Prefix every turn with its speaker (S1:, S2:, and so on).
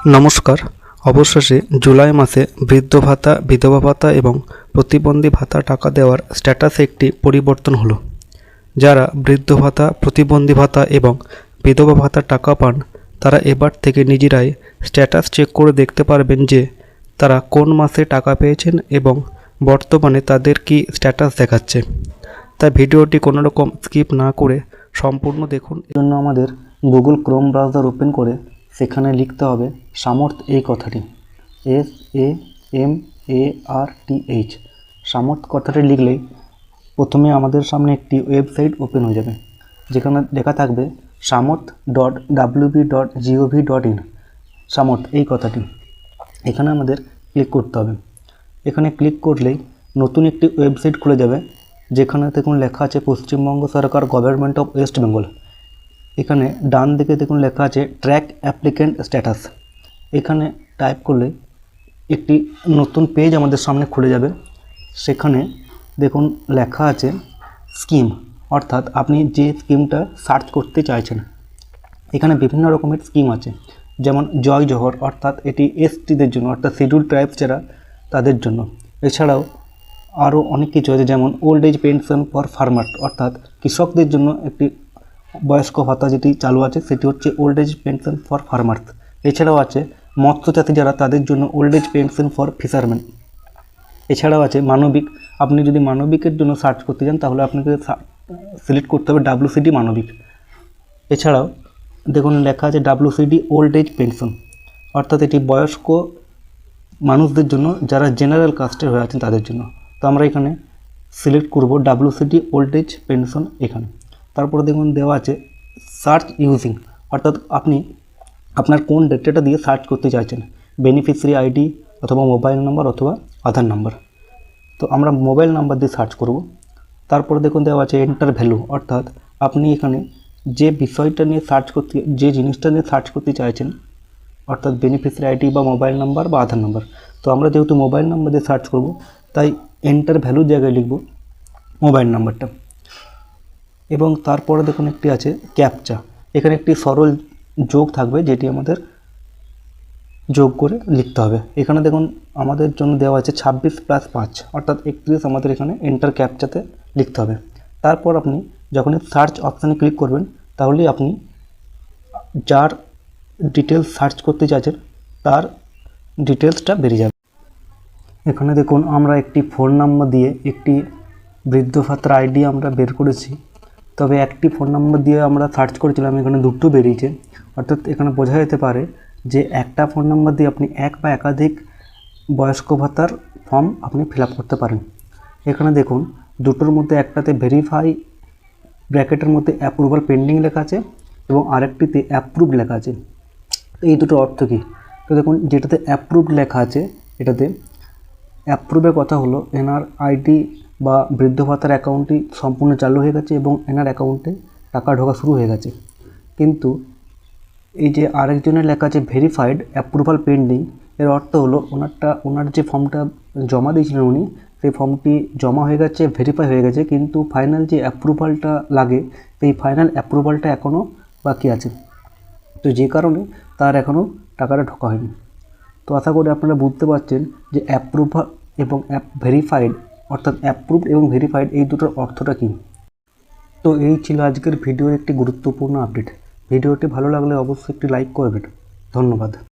S1: নমস্কার। অবশেষে জুলাই মাসে বৃদ্ধ ভাতা, বিধবা ভাতা এবং প্রতিবন্ধী ভাতা টাকা দেওয়ার স্ট্যাটাসে একটি পরিবর্তন হলো। যারা বৃদ্ধ ভাতা, প্রতিবন্ধী ভাতা এবং বিধবা ভাতার টাকা পান তারা এবার থেকে নিজেরাই স্ট্যাটাস চেক করে দেখতে পারবেন যে তারা কোন মাসে টাকা পেয়েছেন এবং বর্তমানে তাদের কি স্ট্যাটাস দেখাচ্ছে। তাই ভিডিওটি কোনো রকম স্কিপ না করে সম্পূর্ণ দেখুন। এর জন্য আমাদের গুগল ক্রোম ব্রাউজার ওপেন করে সেখানে লিখতে হবে সামর্থ এই কথাটি, SAMARTH। সামর্থ কথাটি লিখলেই প্রথমে আমাদের সামনে একটি ওয়েবসাইট ওপেন হয়ে যাবে, যেখানে লেখা থাকবে samarth.wb.gov.in। সামর্থ এই কথাটি, এখানে আমাদের ক্লিক করতে হবে। এখানে ক্লিক করলেই নতুন একটি ওয়েবসাইট খুলে যাবে, যেখানে দেখুন লেখা আছে পশ্চিমবঙ্গ সরকার, গভর্নমেন্ট অফ ওয়েস্ট বেঙ্গল। এখানে ডান দিকে দেখুন লেখা আছে ট্র্যাক অ্যাপ্লিক্যান্ট স্ট্যাটাস। এখানে টাইপ করলে একটি নতুন পেজ আমাদের সামনে খুলে যাবে। সেখানে দেখুন লেখা আছে স্কিম, অর্থাৎ আপনি যে স্কিমটা সার্চ করতে চাইছেন। এখানে বিভিন্ন রকমের স্কিম আছে, যেমন জয় জোহর, অর্থাৎ এটি এসটিদের জন্য, অর্থাৎ শিডিউল ট্রাইবস যারা তাদের জন্য। এছাড়াও আরও অনেক কিছু আছে, যেমন old age pension for farmer, অর্থাৎ কৃষকদের জন্য একটি বয়স্ক ভাতা যেটি চালু আছে সেটি হচ্ছে old age pension for farmers. এছাড়াও আছে মৎস্যচাষী যারা, তাদের জন্য old age pension for fisherman. এছাড়াও আছে মানবিক, আপনি যদি মানবিকের জন্য সার্চ করতে চান তাহলে আপনাকে সিলেক্ট করতে হবে WCD মানবিক। এছাড়াও দেখুন লেখা আছে WCD ওল্ড এজ পেনশন, অর্থাৎ এটি বয়স্ক মানুষদের জন্য যারা জেনারেল কাস্টের হয়ে আছেন তাদের জন্য। তো আমরা এখানে সিলেক্ট করব WCD ওল্ড এজ পেনশন এখানে। তারপরে দেখুন দেওয়া আছে সার্চ ইউজিং, অর্থাৎ আপনি আপনার কোন ডেটাটা দিয়ে সার্চ করতে চাইছেন, বেনিফিশিয়ারি আইডি অথবা মোবাইল নাম্বার অথবা আধার নাম্বার। তো আমরা মোবাইল নাম্বার দিয়ে সার্চ করব। তারপরে দেখুন দেওয়া আছে এন্টার ভ্যালু, অর্থাৎ আপনি এখানে যে বিষয়টা নিয়ে সার্চ করতে, যে জিনিসটা নিয়ে সার্চ করতে চাইছেন, অর্থাৎ বেনিফিশিয়ারি আইডি বা মোবাইল নাম্বার বা আধার নাম্বার। তো আমরা যেহেতু মোবাইল নাম্বার দিয়ে সার্চ করব, তাই এন্টার ভ্যালুর জায়গায় লিখব মোবাইল নাম্বারটা। এবং তারপরে দেখুন একটি আছে ক্যাপচা, এখানে একটি সরল যোগ থাকবে যেটি আমাদের যোগ করে লিখতে হবে। এখানে দেখুন আমাদের জন্য দেওয়া আছে 26 + 5, অর্থাৎ 31 আমাদের এখানে এন্টার ক্যাপচাতে লিখতে হবে। তারপর আপনি যখনই সার্চ অপশানে ক্লিক করবেন তাহলেই আপনি যার ডিটেলস সার্চ করতে চাইছেন তার ডিটেলসটা বেরিয়ে যাবে। এখানে দেখুন আমরা একটি ফোন নাম্বার দিয়ে একটি বৃদ্ধ ভাতার আইডি আমরা বের করেছি, তবে একটি ফোন নাম্বার দিয়ে আমরা সার্চ করেছিলাম, এখানে দুটো বেরিয়েছে। অর্থাৎ এখানে বোঝা যেতে পারে যে একটা ফোন নাম্বার দিয়ে আপনি এক বা একাধিক বয়স্ক ভাতার ফর্ম আপনি ফিল আপ করতে পারেন। এখানে দেখুন দুটোর মধ্যে একটাতে ভেরিফাই ব্র্যাকেটের মধ্যে অ্যাপ্রুভাল পেন্ডিং লেখা আছে এবং আরেকটিতে অ্যাপ্রুভ লেখা আছে। তো এই দুটোর অর্থ কী? তো দেখুন যেটাতে অ্যাপ্রুভ লেখা আছে, এটাতে অ্যাপ্রুভের কথা হলো এনার আইডি বা বৃদ্ধ ভাতার অ্যাকাউন্টটি সম্পূর্ণ চালু হয়ে গেছে এবং এনার অ্যাকাউন্টে টাকা ঢোকা শুরু হয়ে গেছে। কিন্তু এই যে আরেকজনের লেখা আছে ভেরিফাইড অ্যাপ্রুভাল পেন্ডিং, এর অর্থ হলো ওনার যে ফর্মটা জমা দিয়েছিলেন উনি, সেই ফর্মটি জমা হয়ে গেছে, ভেরিফাই হয়ে গেছে, কিন্তু ফাইনাল যে অ্যাপ্রুভালটা লাগে সেই ফাইনাল অ্যাপ্রুভালটা এখনও বাকি আছে। তো যে কারণে তার এখনও টাকাটা ঢোকা হয়নি। তো আশা করি আপনারা বুঝতে পারছেন যে অ্যাপ্রুভাল এবং ভেরিফাইড, অর্থাৎ অ্যাপ্রুভড এবং ভেরিফাইড এই দুটোর অর্থটা কী। তো এই ছিল আজকের ভিডিওর একটি গুরুত্বপূর্ণ আপডেট। ভিডিওটি ভালো লাগলে অবশ্যই একটি লাইক করবেন। ধন্যবাদ।